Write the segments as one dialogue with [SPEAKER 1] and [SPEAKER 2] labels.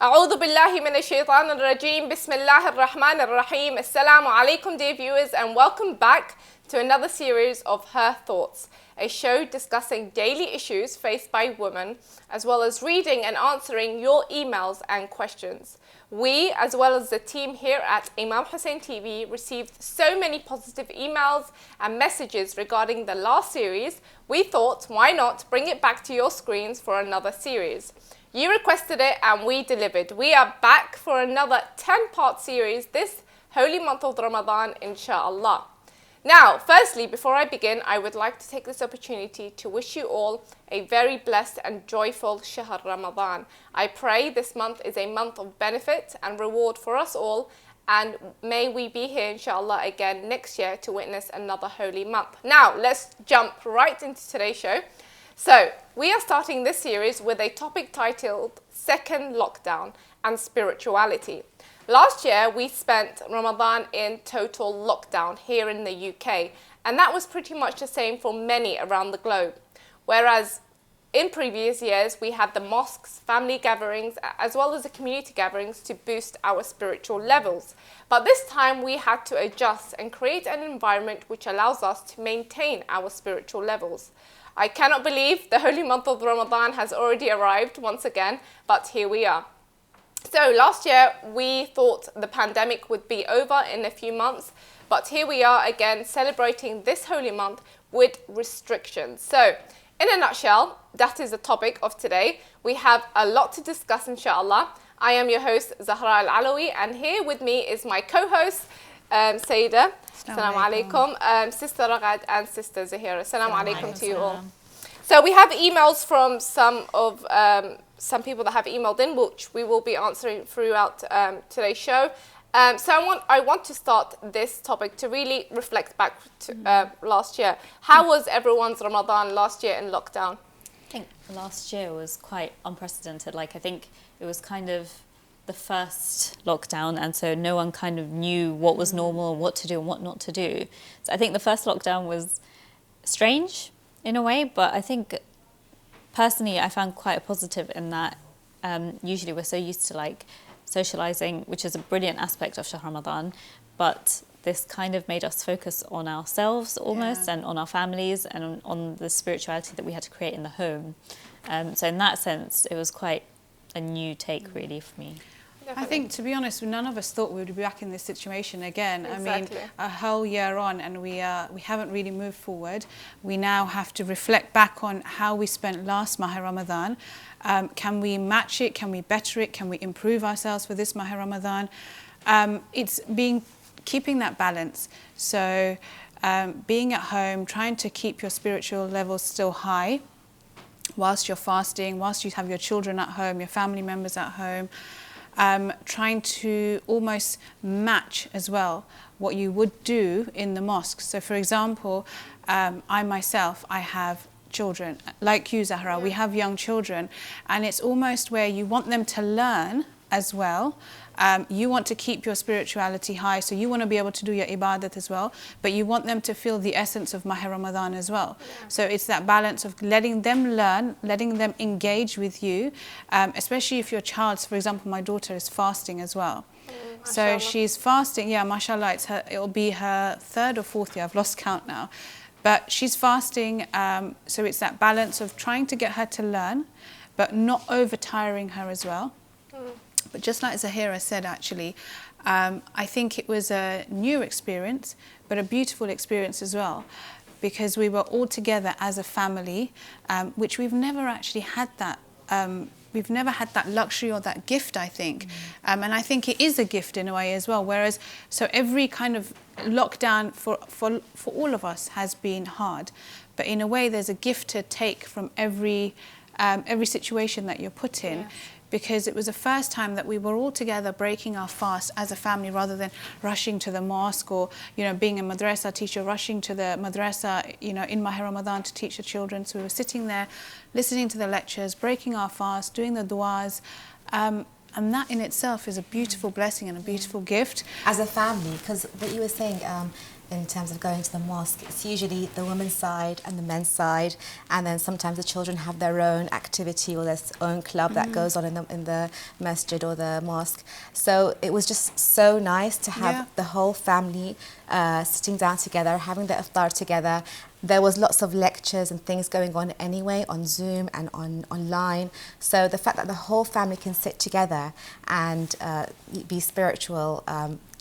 [SPEAKER 1] أعوذ بالله من الشيطان الرجيم بسم الله الرحمن الرحيم Assalamu alaikum dear viewers and welcome back to another series of Her Thoughts, a show discussing daily issues faced by women as well as reading and answering your emails and questions. We, as well as the team here at Imam Hussein TV, received so many positive emails and messages regarding the last series, we thought why not bring it back to your screens for another series. You requested it and we delivered. We are back for another 10-part series this holy month of Ramadan, inshallah. Now, firstly, before I begin, I would like to take this opportunity to wish you all a very blessed and joyful Shahr Ramadan. I pray this month is a month of benefit and reward for us all, and may we be here, inshallah, again next year to witness another holy month. Now, let's jump right into today's show. So, we are starting this series with a topic titled Second Lockdown and Spirituality. Last year, we spent Ramadan in total lockdown here in the UK, and that was pretty much the same for many around the globe. Whereas in previous years, we had the mosques, family gatherings, as well as the community gatherings to boost our spiritual levels. But this time, we had to adjust and create an environment which allows us to maintain our spiritual levels. I cannot believe the holy month of Ramadan has already arrived once again, but here we are. So last year we thought the pandemic would be over in a few months, but here we are again celebrating this holy month with restrictions. So in a nutshell, that is the topic of today. We have a lot to discuss, inshallah. I am your host Zahra Al-Alawi, and here with me is my co-host Sayyida. Assalamu alaikum. Sister Ragad and Sister Zahira. Assalamu alaikum to you all. So we have emails from some people that have emailed in, which we will be answering throughout today's show. So I want to start this topic to really reflect back to last year. How was everyone's Ramadan last year in lockdown?
[SPEAKER 2] I think last year was quite unprecedented. I think it was kind of the first lockdown, and so no one kind of knew what was normal and what to do and what not to do. So I think the first lockdown was strange in a way, but I think personally I found quite a positive in that usually we're so used to socializing, which is a brilliant aspect of Shahr Ramadan, but this kind of made us focus on ourselves almost, and on our families and on the spirituality that we had to create in the home. So in that sense, it was quite a new take really for me.
[SPEAKER 3] Definitely. I think, to be honest, none of us thought we would be back in this situation again.
[SPEAKER 1] Exactly.
[SPEAKER 3] I mean, a whole year on, and we haven't really moved forward. We now have to reflect back on how we spent last Maha Ramadan. Can we match it? Can we better it? Can we improve ourselves for this Maha Ramadan? It's keeping that balance. So being at home, trying to keep your spiritual levels still high whilst you're fasting, whilst you have your children at home, your family members at home. Trying to almost match as well what you would do in the mosque. So for example, I myself have children, like you Zahra, we have young children, and it's almost where you want them to learn as well. You want to keep your spirituality high, so you want to be able to do your ibadat as well, but you want them to feel the essence of Maha Ramadan as well. Yeah. So it's that balance of letting them learn, letting them engage with you, especially if your child, for example, my daughter is fasting as well. So she's fasting, mashallah, it'll be her third or fourth year, I've lost count now. But she's fasting, so it's that balance of trying to get her to learn, but not over-tiring her as well. But just like Zahira said, actually, I think it was a new experience, but a beautiful experience as well, because we were all together as a family, which we've never actually had that. We've never had that luxury or that gift, I think. And I think it is a gift in a way as well. Whereas, so every kind of lockdown for all of us has been hard. But in a way, there's a gift to take from every situation that you're put in. Yes. Because it was the first time that we were all together breaking our fast as a family, rather than rushing to the mosque or, being a madrasa teacher, rushing to the madrasa, in Maha Ramadan to teach the children. So we were sitting there, listening to the lectures, breaking our fast, doing the du'as. And that in itself is a beautiful blessing and a beautiful gift.
[SPEAKER 4] As a family, because what you were saying, in terms of going to the mosque, it's usually the women's side and the men's side, and then sometimes the children have their own activity or their own club that goes on in the masjid or the mosque. So it was just so nice to have the whole family sitting down together, having the iftar together. There was lots of lectures and things going on anyway on Zoom and online. So the fact that the whole family can sit together and be spiritual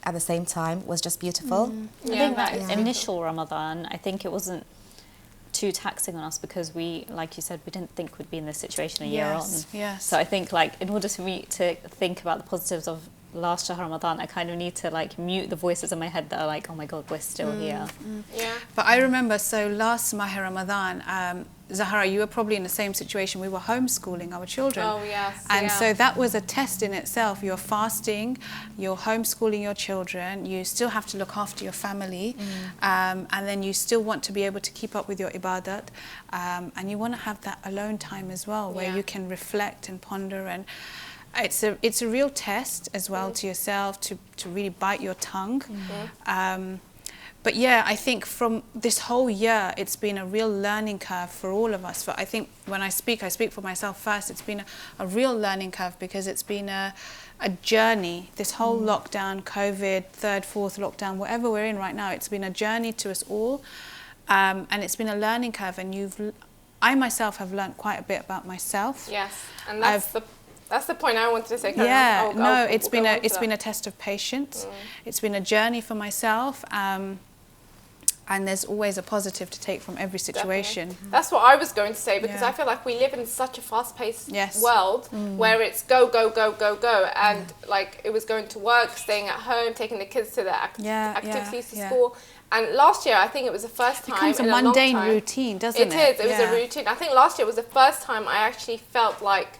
[SPEAKER 4] at the same time was just beautiful.
[SPEAKER 2] I think that initial Ramadan, I think it wasn't too taxing on us because we, like you said, we didn't think we'd be in this situation a year on.
[SPEAKER 3] Yes.
[SPEAKER 2] So I think like in order for me to think about the positives of last Shahr Ramadan, I kind of need to like mute the voices in my head that are like, oh my God, we're still here.
[SPEAKER 1] Yeah.
[SPEAKER 3] But I remember, so last Mahi Ramadan, Zahara, you were probably in the same situation. We were homeschooling our children.
[SPEAKER 1] Oh, yes.
[SPEAKER 3] And so that was a test in itself. You're fasting, you're homeschooling your children, you still have to look after your family, and then you still want to be able to keep up with your ibadat, and you want to have that alone time as well, where you can reflect and ponder, and it's a real test as well to yourself to really bite your tongue. But yeah, I think from this whole year, it's been a real learning curve for all of us. But I think when I speak for myself first. It's been a real learning curve because it's been a journey. This whole lockdown, COVID, third, fourth lockdown, whatever we're in right now, it's been a journey to us all. And it's been a learning curve. And I myself have learned quite a bit about myself.
[SPEAKER 1] Yes, and that's the point I wanted to say.
[SPEAKER 3] It's been a test of patience. It's been a journey for myself. And there's always a positive to take from every situation.
[SPEAKER 1] Definitely. That's what I was going to say, because I feel like we live in such a fast-paced world where it's go, go, go, go, go. And like it was going to work, staying at home, taking the kids to their activities to school. And last year, I think it was the first time
[SPEAKER 3] it becomes a mundane routine, doesn't it?
[SPEAKER 1] It was a routine. I think last year was the first time I actually felt like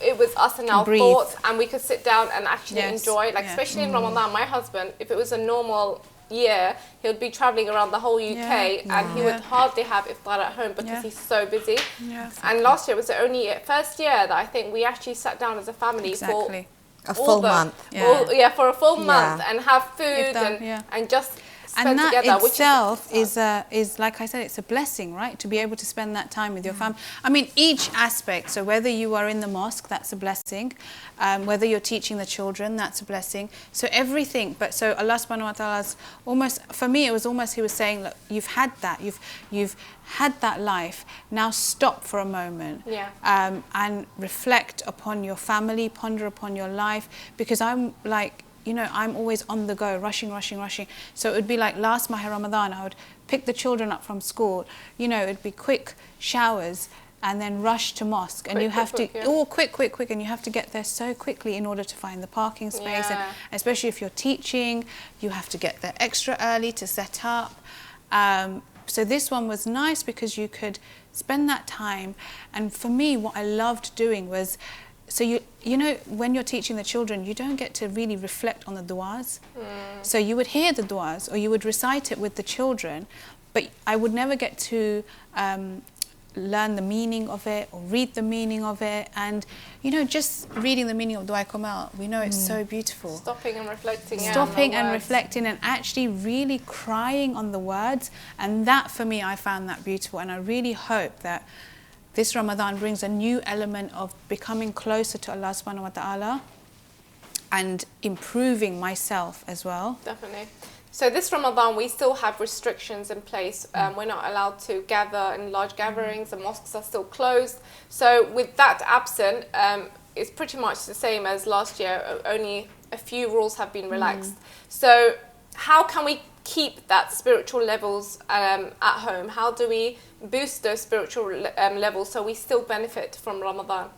[SPEAKER 1] it was us and our thoughts, and we could sit down and actually enjoy. Like especially in Ramadan, my husband, if it was a normal year, he would be traveling around the whole UK and he would hardly have iftar at home because he's so busy. And last year was the only first year that I think we actually sat down as a family for
[SPEAKER 4] a full month.
[SPEAKER 1] For a full month and have food and just
[SPEAKER 3] and that
[SPEAKER 1] together,
[SPEAKER 3] itself is like I said, it's a blessing, right? To be able to spend that time with your family. I mean, each aspect. So whether you are in the mosque, that's a blessing. Whether you're teaching the children, that's a blessing. So everything. But so Allah Subhanahu wa Taala's almost, for me, it was almost He was saying, look, you've had that. You've had that life. Now stop for a moment. And reflect upon your family, ponder upon your life, because I'm like, you know, I'm always on the go, rushing. So it would be like last Mahi Ramadan, I would pick the children up from school. You know, it'd be quick showers and then rush to mosque. And quick, and you have to get there so quickly in order to find the parking space. And especially if you're teaching, you have to get there extra early to set up. So this one was nice because you could spend that time. And for me, what I loved doing was, so you know, when you're teaching the children, you don't get to really reflect on the du'as. So you would hear the du'as or you would recite it with the children, but I would never get to learn the meaning of it or read the meaning of it. And, you know, just reading the meaning of Dua Kamal, we know it's so beautiful.
[SPEAKER 1] Stopping and reflecting.
[SPEAKER 3] Stopping and reflecting and actually really crying on the words. And that, for me, I found that beautiful. And I really hope that this Ramadan brings a new element of becoming closer to Allah Subhanahu wa Ta'ala and improving myself as well.
[SPEAKER 1] Definitely. So this Ramadan, we still have restrictions in place. We're not allowed to gather in large gatherings. The mosques are still closed. So with that absent, it's pretty much the same as last year. Only a few rules have been relaxed. So how can we keep that spiritual levels at home? How do we boost those spiritual levels so we still benefit from Ramadan?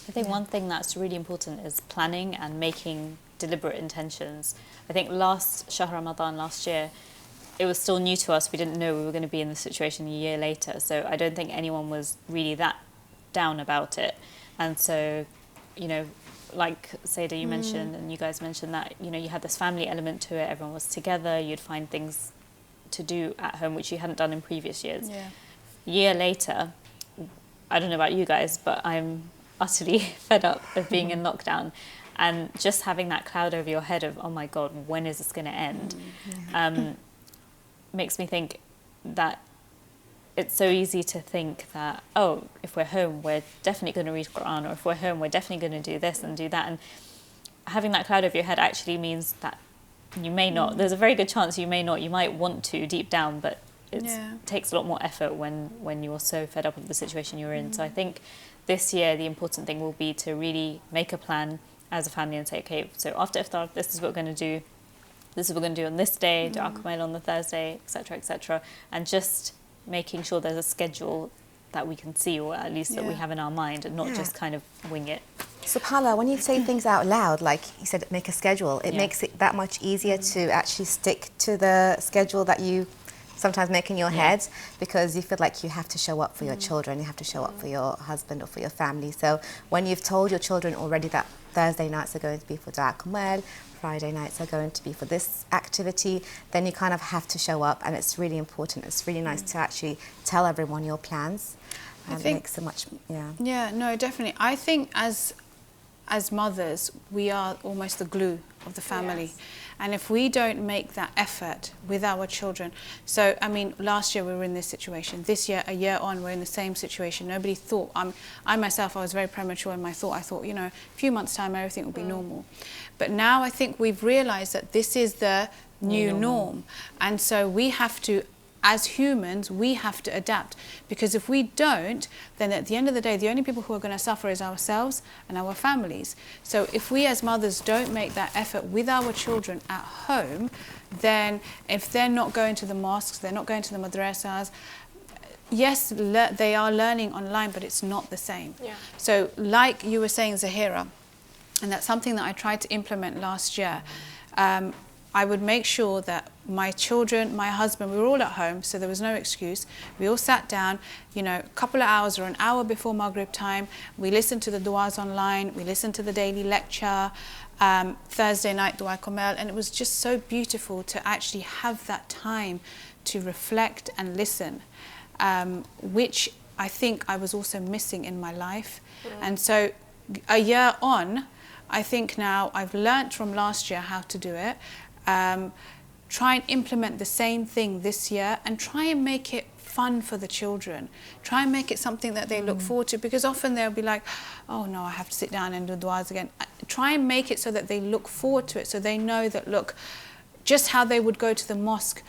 [SPEAKER 2] I think one thing that's really important is planning and making deliberate intentions. I think last Shahr Ramadan last year, it was still new to us. We didn't know we were going to be in this situation a year later. So I don't think anyone was really that down about it. And so, you know, like Sayeda, you mentioned, and you guys mentioned that, you know, you had this family element to it. Everyone was together. You'd find things to do at home, which you hadn't done in previous years. Year later, I don't know about you guys, but I'm utterly fed up of being in lockdown and just having that cloud over your head of, oh my God, when is this going to end? makes me think that it's so easy to think that, oh, if we're home, we're definitely going to read Quran, or if we're home, we're definitely going to do this and do that. And having that cloud over your head actually means that you may not. There's a very good chance you may not. You might want to deep down, but it takes a lot more effort when you're so fed up with the situation you're in. So I think this year the important thing will be to really make a plan as a family and say, okay, so after iftar, this is what we're going to do. This is what we're going to do on this day, do Akmal on the Thursday, etc., and just making sure there's a schedule that we can see, or at least that we have in our mind, and not just kind of wing it.
[SPEAKER 4] SubhanAllah, when you say things out loud, like you said, make a schedule, it makes it that much easier to actually stick to the schedule that you sometimes make in your head, because you feel like you have to show up for your children, you have to show up for your husband or for your family. So when you've told your children already that Thursday nights are going to be for Dua Kumail, Friday nights are going to be for this activity, then you kind of have to show up, and it's really important. It's really nice to actually tell everyone your plans.
[SPEAKER 3] I think
[SPEAKER 4] it makes so much,
[SPEAKER 3] Yeah, no, definitely. I think as mothers, we are almost the glue of the family.
[SPEAKER 1] Yes.
[SPEAKER 3] And if we don't make that effort with our children, so I mean, last year we were in this situation. This year, a year on, we're in the same situation. Nobody thought, I myself, I was very premature in my thought. I thought, you know, a few months' time, everything will be normal. But now I think we've realised that this is the new norm. And so we have to, as humans, we have to adapt, because if we don't, then at the end of the day, the only people who are going to suffer is ourselves and our families. So if we as mothers don't make that effort with our children at home, then if they're not going to the mosques, they're not going to the madrasas, yes, they are learning online, but it's not the same.
[SPEAKER 1] Yeah.
[SPEAKER 3] So like you were saying, Zahira, and that's something that I tried to implement last year, I would make sure that my children, my husband, we were all at home, so there was no excuse. We all sat down, you know, a couple of hours or an hour before Maghrib time. We listened to the du'as online. We listened to the daily lecture, Thursday night Dua Kumail, and it was just so beautiful to actually have that time to reflect and listen, which I think I was also missing in my life. And so a year on, I think now I've learnt from last year how to do it. Try and implement the same thing this year, and try and make it fun for the children. Try and make it something that they look forward to, because often they'll be like, oh no, I have to sit down and do du'as again. Try and make it so that they look forward to it, so they know that, look, just how they would go to the mosque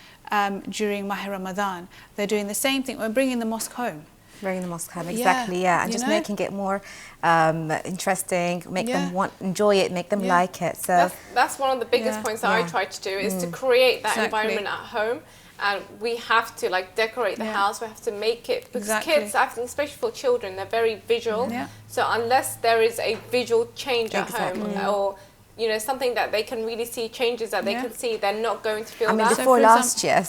[SPEAKER 3] during Mahr Ramadan, they're doing the same thing. We're bringing the mosque home.
[SPEAKER 4] Bringing the mosque home, exactly, and just making it more interesting, make them enjoy it, make them like it. So
[SPEAKER 1] that's one of the biggest points that I try to do, is to create that environment at home. And we have to like decorate the house. We have to make it, because kids, I think, especially for children, they're very visual. So unless there is a visual change at home, or you know, something that they can really see, changes that they can see, they're not going to feel that.
[SPEAKER 4] I mean, before last year,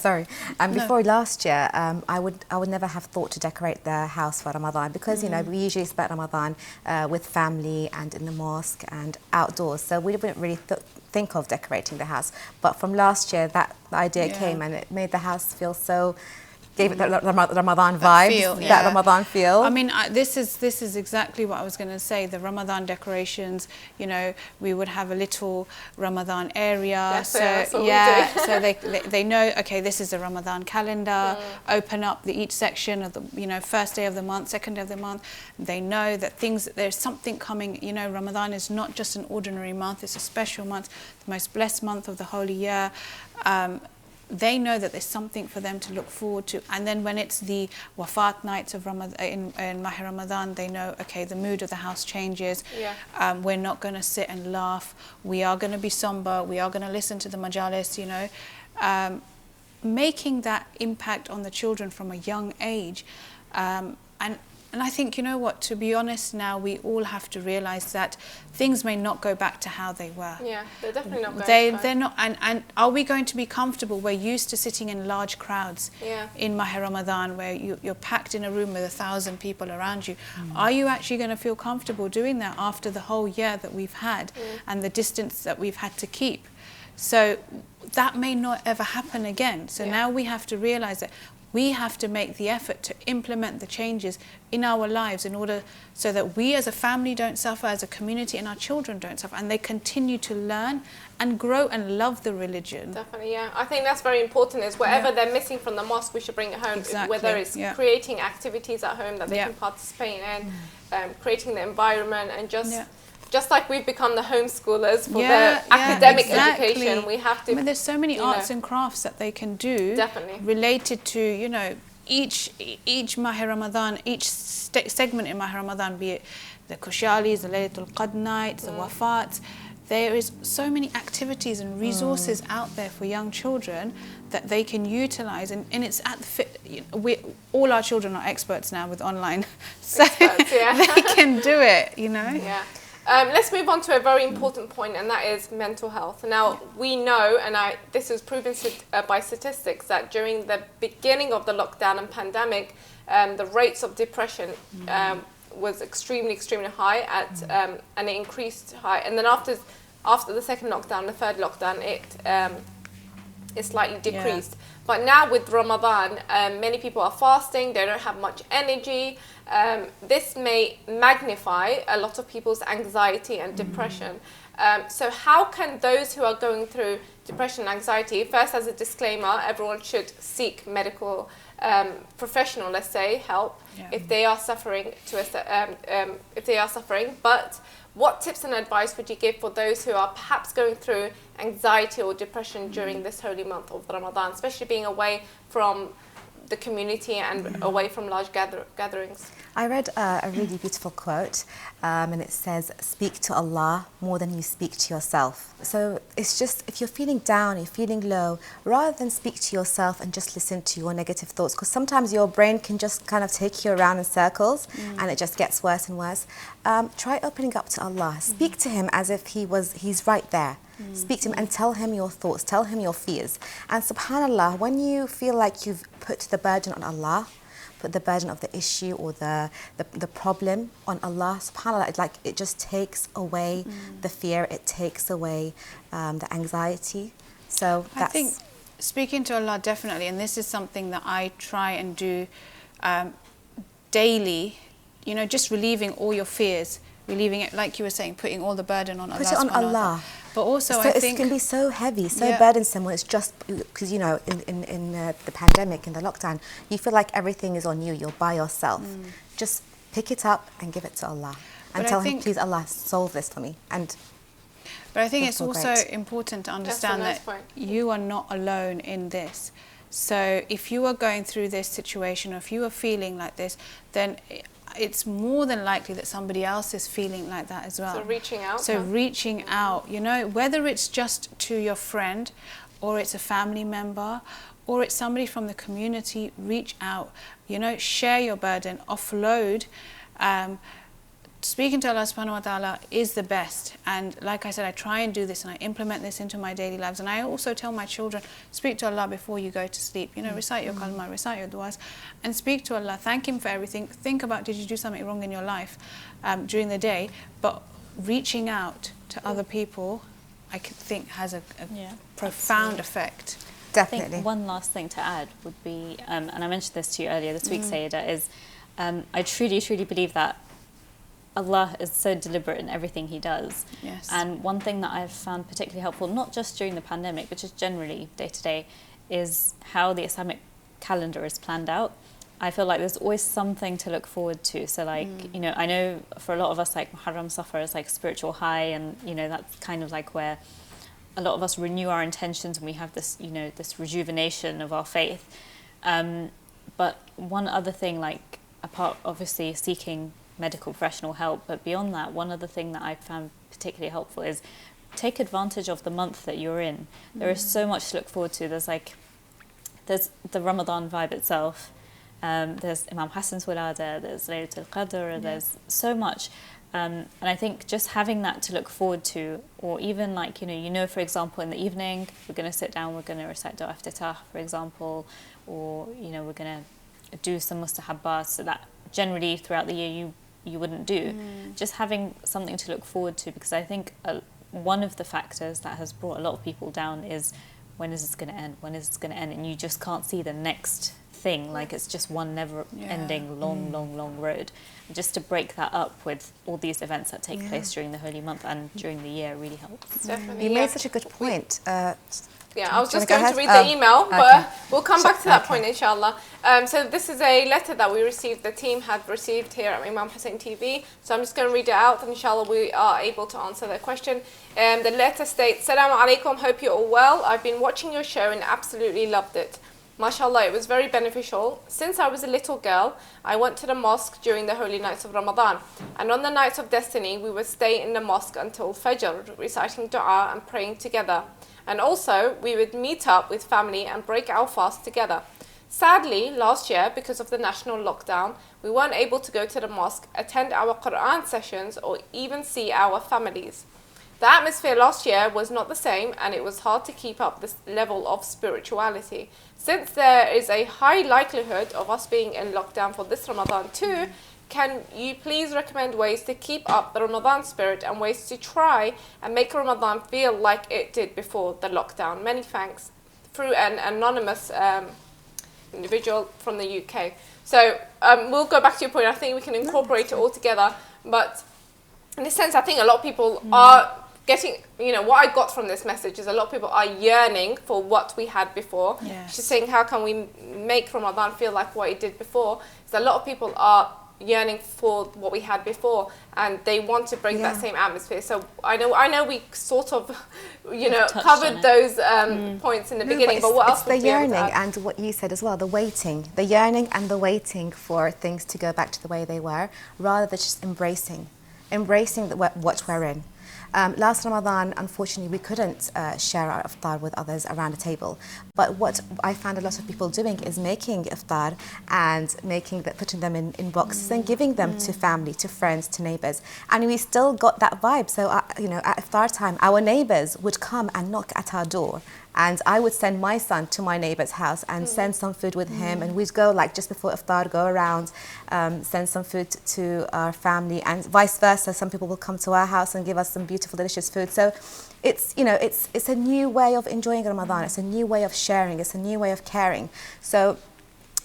[SPEAKER 4] before last year, I would never have thought to decorate the house for Ramadan, because you know, we usually spend Ramadan with family and in the mosque and outdoors, so we didn't really think of decorating the house. But from last year, that idea came, and it made the house feel so. Gave it the Ramadan vibe, that Ramadan feel.
[SPEAKER 3] I mean, this is exactly what I was going to say. The Ramadan decorations, you know, we would have a little Ramadan area. So they know, okay, this is the Ramadan calendar. Open up each section of the, you know, first day of the month, second day of the month. They know that there's something coming. You know, Ramadan is not just an ordinary month; it's a special month, the most blessed month of the holy year. They know that there's something for them to look forward to. And then when it's the wafat nights of Ramadan, in Mahr Ramadan, they know, okay, the mood of the house changes. We're not going to sit and laugh. We are going to be somber. We are going to listen to the majalis, you know. Making that impact on the children from a young age. And I think, you know what, to be honest now, we all have to realise that things may not go back to how they were.
[SPEAKER 1] Yeah, they're definitely not going
[SPEAKER 3] They're not, and are we going to be comfortable? We're used to sitting in large crowds in Mahr Ramadan, where you're packed in a room with 1,000 people around you. Are you actually going to feel comfortable doing that after the whole year that we've had and the distance that we've had to keep? So that may not ever happen again. So now we have to realise that we have to make the effort to implement the changes in our lives in order so that we as a family don't suffer, as a community, and our children don't suffer, and they continue to learn and grow and love the religion.
[SPEAKER 1] Definitely, yeah. I think that's very important, is whatever they're missing from the mosque, we should bring it home.
[SPEAKER 3] Exactly,
[SPEAKER 1] Whether it's creating activities at home that they can participate in, creating the environment, and just like we've become the homeschoolers for the academic education, we have to.
[SPEAKER 3] I mean, there's so many arts and crafts that they can do, related to, you know, each Mahi Ramadan, each segment in Mahi Ramadan, be it the Kushalis, the Laylatul Qadr nights, the Wafats. There is so many activities and resources out there for young children that they can utilize, and it's at the all our children are experts now with online, so they can do it, you know.
[SPEAKER 1] Yeah. Let's move on to a very important point, and that is mental health. Now, we know, and this is proven by statistics, that during the beginning of the lockdown and pandemic, the rates of depression was extremely high, and it increased high. And then after the second lockdown, the third lockdown, it slightly decreased. But now with Ramadan, many people are fasting, they don't have much energy. This may magnify a lot of people's anxiety and depression. So how can those who are going through depression and anxiety, first, as a disclaimer, everyone should seek medical professional, let's say, help if they are suffering but what tips and advice would you give for those who are perhaps going through anxiety or depression during this holy month of Ramadan, especially being away from the community and away from large gatherings?
[SPEAKER 4] I read a really beautiful quote, and it says, "Speak to Allah more than you speak to yourself." So it's just, if you're feeling down, you're feeling low, rather than speak to yourself and just listen to your negative thoughts, because sometimes your brain can just kind of take you around in circles, and it just gets worse and worse. Try opening up to Allah. Speak to Him as if He's right there. Speak to Him and tell Him your thoughts, tell Him your fears. And subhanAllah, when you feel like you've put the burden on Allah, put the burden of the issue or the problem on Allah, subhanAllah, it just takes away the fear, it takes away the anxiety. So
[SPEAKER 3] I think speaking to Allah, definitely, and this is something that I try and do daily, you know, just relieving all your fears, relieving it, like you were saying, putting all the burden on Allah.
[SPEAKER 4] Put it on Allah.
[SPEAKER 3] But also,
[SPEAKER 4] so
[SPEAKER 3] I think
[SPEAKER 4] it can be so heavy, so burdensome when it's just because, you know, in the pandemic, in the lockdown, you feel like everything is on you. You're by yourself. Just pick it up and give it to Allah, and tell Him, please, Allah, solve this for me.
[SPEAKER 3] But I think it's also important to understand that you are not alone in this. So if you are going through this situation, or if you are feeling like this, then it's more than likely that somebody else is feeling like that as well.
[SPEAKER 1] So reaching out.
[SPEAKER 3] So reaching out, you know, whether it's just to your friend, or it's a family member, or it's somebody from the community, reach out, you know, share your burden, offload. Speaking to Allah subhanahu wa ta'ala is the best, and like I said, I try and do this and I implement this into my daily lives. And I also tell my children, speak to Allah before you go to sleep, you know, recite your kalma, recite your du'as, and speak to Allah, thank Him for everything. Think about, did you do something wrong in your life during the day? But reaching out to other people, I think, has a profound effect.
[SPEAKER 4] Definitely.
[SPEAKER 2] I think one last thing to add would be, and I mentioned this to you earlier this week, Sayyida, is I truly believe that Allah is so deliberate in everything He does.
[SPEAKER 3] Yes.
[SPEAKER 2] And one thing that I've found particularly helpful, not just during the pandemic, but just generally day to day, is how the Islamic calendar is planned out. I feel like there's always something to look forward to. So like, you know, I know for a lot of us, like Muharram Safar is like spiritual high, and, you know, that's kind of like where a lot of us renew our intentions and we have this, you know, this rejuvenation of our faith. But one other thing, like apart obviously seeking medical professional help, but beyond that, one other thing that I found particularly helpful is take advantage of the month that you're in. There is so much to look forward to. There's the Ramadan vibe itself, there's Imam Hassan's Walada, there's Laylatul Qadr, there's so much, and I think just having that to look forward to, or even like, you know, for example, in the evening we're going to sit down, we're going to recite Dua Iftitah, for example, or, you know, we're going to do some mustahabbat, so that generally throughout the year you wouldn't do. Just having something to look forward to, because I think one of the factors that has brought a lot of people down is, when is this going to end? When is this going to end? And you just can't see the next thing, like it's just one never-ending, long road. And just to break that up with all these events that take place during the holy month and during the year really helps.
[SPEAKER 1] Definitely.
[SPEAKER 4] You made such a good point.
[SPEAKER 1] Yeah, I was just
[SPEAKER 4] go
[SPEAKER 1] going to
[SPEAKER 4] ahead?
[SPEAKER 1] read the email, but
[SPEAKER 4] okay.
[SPEAKER 1] we'll come back to that
[SPEAKER 4] Okay.
[SPEAKER 1] point, inshallah. So this is a letter that we received, the team had received here at Imam Hussein TV. So I'm just going to read it out, and inshallah we are able to answer their question. The letter states, Assalamu alaikum, hope you're all well. I've been watching your show and absolutely loved it. MashaAllah, it was very beneficial. Since I was a little girl, I went to the mosque during the holy nights of Ramadan. And on the nights of destiny, we would stay in the mosque until Fajr, reciting dua and praying together. And also, we would meet up with family and break our fast together. Sadly, last year, because of the national lockdown, we weren't able to go to the mosque, attend our Quran sessions, or even see our families. The atmosphere last year was not the same, and it was hard to keep up this level of spirituality. Since there is a high likelihood of us being in lockdown for this Ramadan too, can you please recommend ways to keep up the Ramadan spirit and ways to try and make Ramadan feel like it did before the lockdown? Many thanks. Through an anonymous individual from the UK. So we'll go back to your point. I think we can incorporate it all together. But in a sense, I think a lot of people are getting, what I got from this message is a lot of people are yearning for what we had before.
[SPEAKER 3] Yes.
[SPEAKER 1] She's saying, how can we make Ramadan feel like what it did before? So a lot of people are yearning for what we had before, and they want to bring that same atmosphere. So I know we sort of covered those points in the beginning, but what else
[SPEAKER 4] it's the
[SPEAKER 1] would you be able to
[SPEAKER 4] yearning
[SPEAKER 1] add?
[SPEAKER 4] and what you said as well, the yearning and the waiting for things to go back to the way they were, rather than just embracing what we're in. Last Ramadan, unfortunately, we couldn't share our iftar with others around a table. But what I found a lot of people doing is making iftar and putting them in boxes and giving them to family, to friends, to neighbours. And we still got that vibe. So, at iftar time, our neighbours would come and knock at our door. And I would send my son to my neighbour's house and send some food with him. And we'd go, like, just before iftar, go around, send some food to our family, and vice versa. Some people will come to our house and give us some beautiful, delicious food. So it's a new way of enjoying Ramadan. It's a new way of sharing. It's a new way of caring. So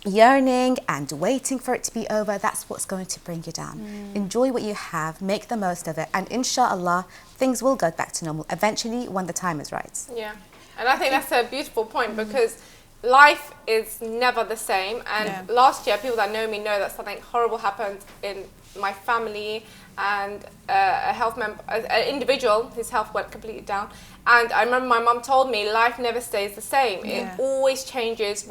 [SPEAKER 4] yearning and waiting for it to be over, that's what's going to bring you down. Enjoy what you have, make the most of it, and inshallah, things will go back to normal eventually when the time is right.
[SPEAKER 1] Yeah. And I think that's a beautiful point, because life is never the same. And last year, people that know me know that something horrible happened in my family, and an individual, his health went completely down. And I remember my mum told me life never stays the same. It always changes.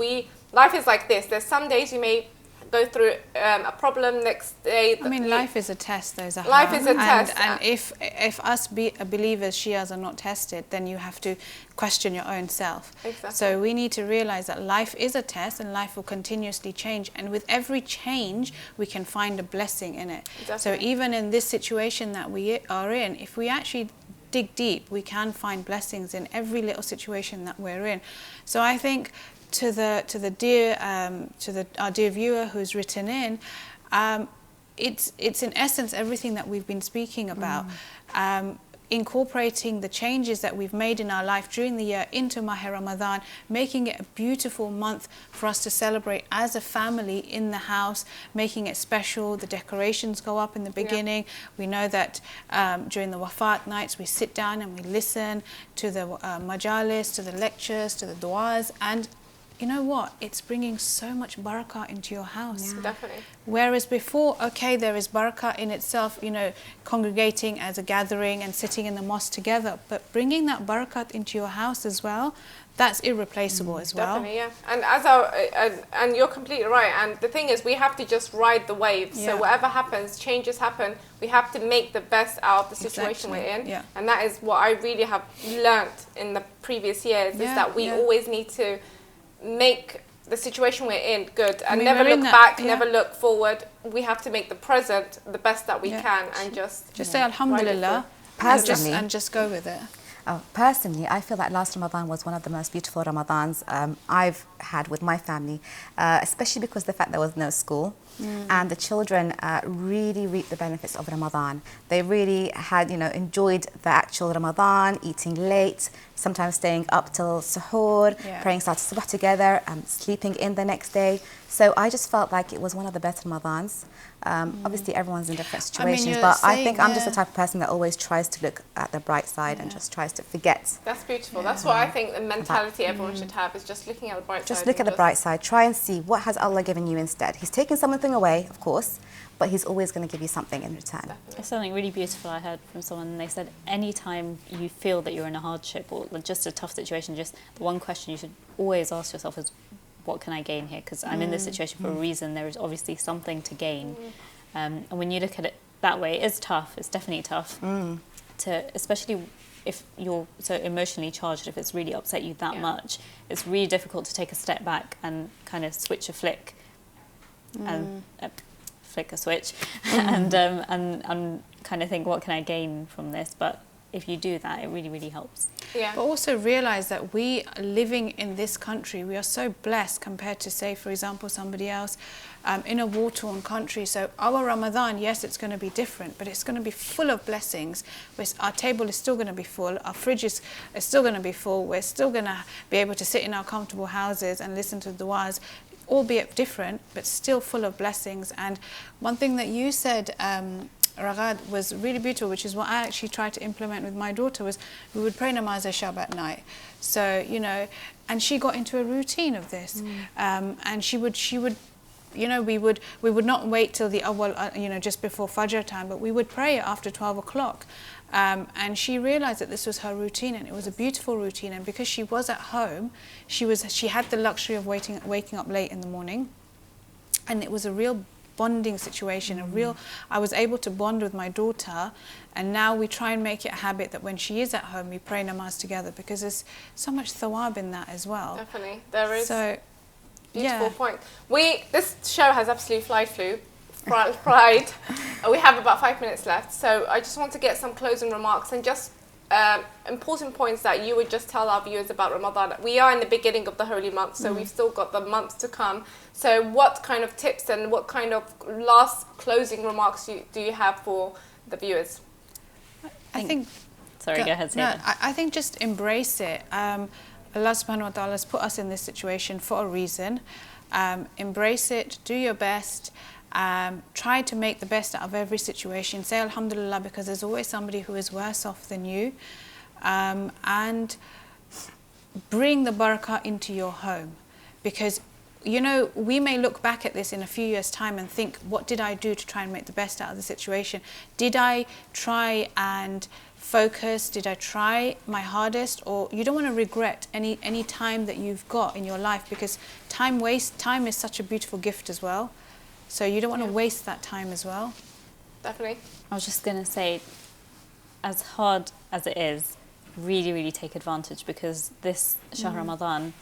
[SPEAKER 1] Life is like this. There's some days you may go through a problem, next day.
[SPEAKER 3] Life is a test, though, Zahra.
[SPEAKER 1] Life is a test.
[SPEAKER 3] And if us believers, Shias, are not tested, then you have to question your own self.
[SPEAKER 1] Exactly.
[SPEAKER 3] So we need to realize that life is a test, and life will continuously change. And with every change, we can find a blessing in it.
[SPEAKER 1] Definitely.
[SPEAKER 3] So even in this situation that we are in, if we actually dig deep, we can find blessings in every little situation that we're in. So I think, our dear viewer who's written in, it's in essence everything that we've been speaking about. Incorporating the changes that we've made in our life during the year into Mahr Ramadan, making it a beautiful month for us to celebrate as a family in the house, making it special. The decorations go up in the beginning. We know that during the Wafat nights we sit down and we listen to the majalis, to the lectures, to the du'as, and you know what? It's bringing so much barakah into your house.
[SPEAKER 1] Yeah. Definitely.
[SPEAKER 3] Whereas before, okay, there is barakah in itself, congregating as a gathering and sitting in the mosque together, but bringing that barakah into your house as well, that's irreplaceable as well.
[SPEAKER 1] Definitely, yeah. And you're completely right. And the thing is, we have to just ride the wave.
[SPEAKER 3] Yeah.
[SPEAKER 1] So whatever happens, changes happen, we have to make the best out of the situation we're in.
[SPEAKER 3] Yeah.
[SPEAKER 1] And that is what I really have learnt in the previous years, is that we always need to make the situation we're in good, and never look back, never look forward. We have to make the present the best that we can, and just
[SPEAKER 3] say Alhamdulillah
[SPEAKER 4] Personally,
[SPEAKER 3] and just go with it.
[SPEAKER 4] Personally, I feel that last Ramadan was one of the most beautiful Ramadans I've had with my family, especially because the fact there was no school. And the children really reaped the benefits of Ramadan. They really had, enjoyed the actual Ramadan, eating late, sometimes staying up till suhoor, praying Salat al-Subh together, sleeping in the next day. So I just felt like it was one of the best Ramadans. Obviously, everyone's in different situations, but I think I'm just the type of person that always tries to look at the bright side and just tries to forget.
[SPEAKER 1] That's beautiful. That's what I think the mentality everyone should have, is just looking at the bright side.
[SPEAKER 4] Just look at the bright side. Try and see what has Allah given you instead. He's taken something away, of course, but He's always going to give you something in return.
[SPEAKER 1] Definitely.
[SPEAKER 2] There's something really beautiful I heard from someone, and they said anytime you feel that you're in a hardship or just a tough situation, just the one question you should always ask yourself is, what can I gain here? Because I'm in this situation for a reason. There is obviously something to gain. And when you look at it that way, it's tough. It's definitely tough. Especially if you're so emotionally charged, if it's really upset you that much, it's really difficult to take a step back and kind of switch a flick and flick a switch and kind of think, what can I gain from this? But if you do that, it really, really helps.
[SPEAKER 1] Yeah.
[SPEAKER 3] But also realize that we living in this country, we are so blessed compared to, say, for example, somebody else in a war-torn country. So our Ramadan, yes, it's going to be different, but it's going to be full of blessings. Our table is still going to be full. Our fridge is still going to be full. We're still going to be able to sit in our comfortable houses and listen to du'as, albeit different, but still full of blessings. And one thing that you said, Ragad, was really beautiful, which is what I actually tried to implement with my daughter, was we would pray namaz Shab at night. So, and she got into a routine of this. And she would, we would not wait till the awal, just before Fajr time, but we would pray after 12 o'clock. And she realized that this was her routine, and it was a beautiful routine. And because she was at home, she had the luxury of waking up late in the morning. And it was a real bonding situation, I was able to bond with my daughter, and now we try and make it a habit that when she is at home, we pray namaz together, because there's so much thawab in that as well.
[SPEAKER 1] Definitely, there is.
[SPEAKER 3] So,
[SPEAKER 1] beautiful point. This show has absolutely fried. We have about 5 minutes left, so I just want to get some closing remarks and just important points that you would just tell our viewers about Ramadan. We are in the beginning of the holy month, so we've still got the months to come. So what kind of tips and what kind of last closing remarks do you have for the viewers?
[SPEAKER 3] I think...
[SPEAKER 2] Sorry, go ahead, Sayyidah.
[SPEAKER 3] I think just embrace it. Allah subhanahu wa ta'ala has put us in this situation for a reason. Embrace it, do your best. Try to make the best out of every situation. Say alhamdulillah, because there's always somebody who is worse off than you. And bring the barakah into your home, because we may look back at this in a few years' time and think, what did I do to try and make the best out of the situation? Did I try and focus? Did I try my hardest? Or you don't want to regret any time that you've got in your life, because time is such a beautiful gift as well. So you don't want to waste that time as well.
[SPEAKER 1] Definitely.
[SPEAKER 2] I was just going to say, as hard as it is, really, really take advantage, because this Shahr Ramadan,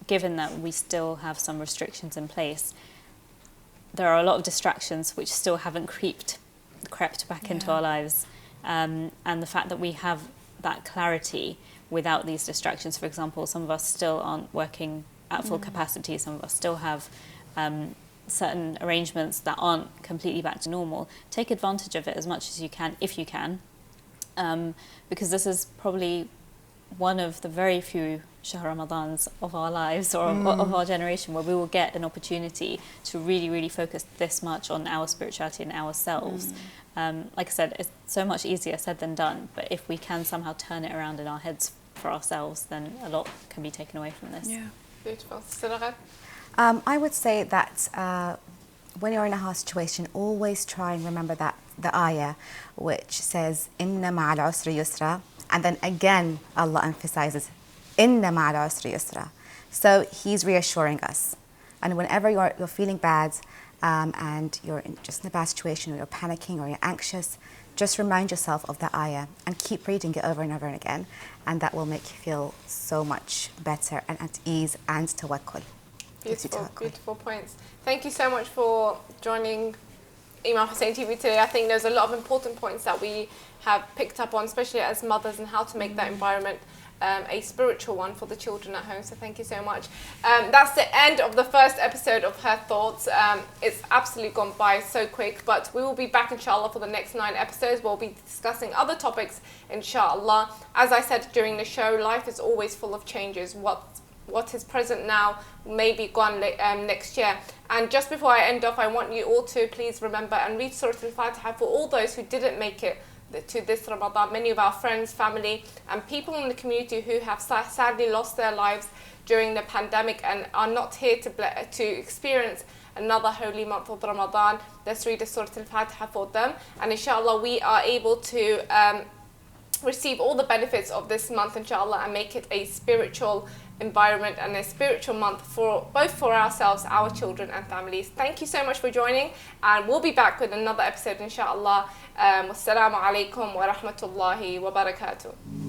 [SPEAKER 2] given that we still have some restrictions in place, there are a lot of distractions which still haven't crept back into our lives. And the fact that we have that clarity without these distractions, for example, some of us still aren't working at full capacity, some of us still have certain arrangements that aren't completely back to normal. Take advantage of it as much as you can, if you can, because this is probably one of the very few Shahr Ramadans of our lives, or of our generation, where we will get an opportunity to really, really focus this much on our spirituality and ourselves. Like I said, it's so much easier said than done, but if we can somehow turn it around in our heads for ourselves, then a lot can be taken away from this.
[SPEAKER 3] Yeah.
[SPEAKER 1] Beautiful. Sarah?
[SPEAKER 4] I would say that when you're in a hard situation, always try and remember that the ayah which says inna ma'al usri yusra, and then again Allah emphasizes inna ma'al usri yusra. So He's reassuring us, and whenever you're feeling bad and you're just in a bad situation, or you're panicking, or you're anxious, just remind yourself of the ayah and keep reading it over and over and again, and that will make you feel so much better and at ease and tawakkul.
[SPEAKER 1] Beautiful, beautiful points. Thank you so much for joining Imam Hussein TV today. I think there's a lot of important points that we have picked up on, especially as mothers, and how to make that environment a spiritual one for the children at home. So thank you so much. That's the end of the first episode of Her Thoughts. It's absolutely gone by so quick, but we will be back inshallah for the next 9 episodes. We'll be discussing other topics inshallah. As I said during the show, life is always full of changes. What is present now may be gone next year. And just before I end off, I want you all to please remember and read Surah Al-Fatiha for all those who didn't make it to this Ramadan. Many of our friends, family and people in the community who have sadly lost their lives during the pandemic and are not here to experience another holy month of Ramadan. Let's read the Surah Al-Fatiha for them, and inshallah we are able to receive all the benefits of this month inshallah, and make it a spiritual environment and a spiritual month for both for ourselves, our children and families. Thank you so much for joining, and we'll be back with another episode inshallah. Wassalamu alaikum wa rahmatullahi wa barakatuh.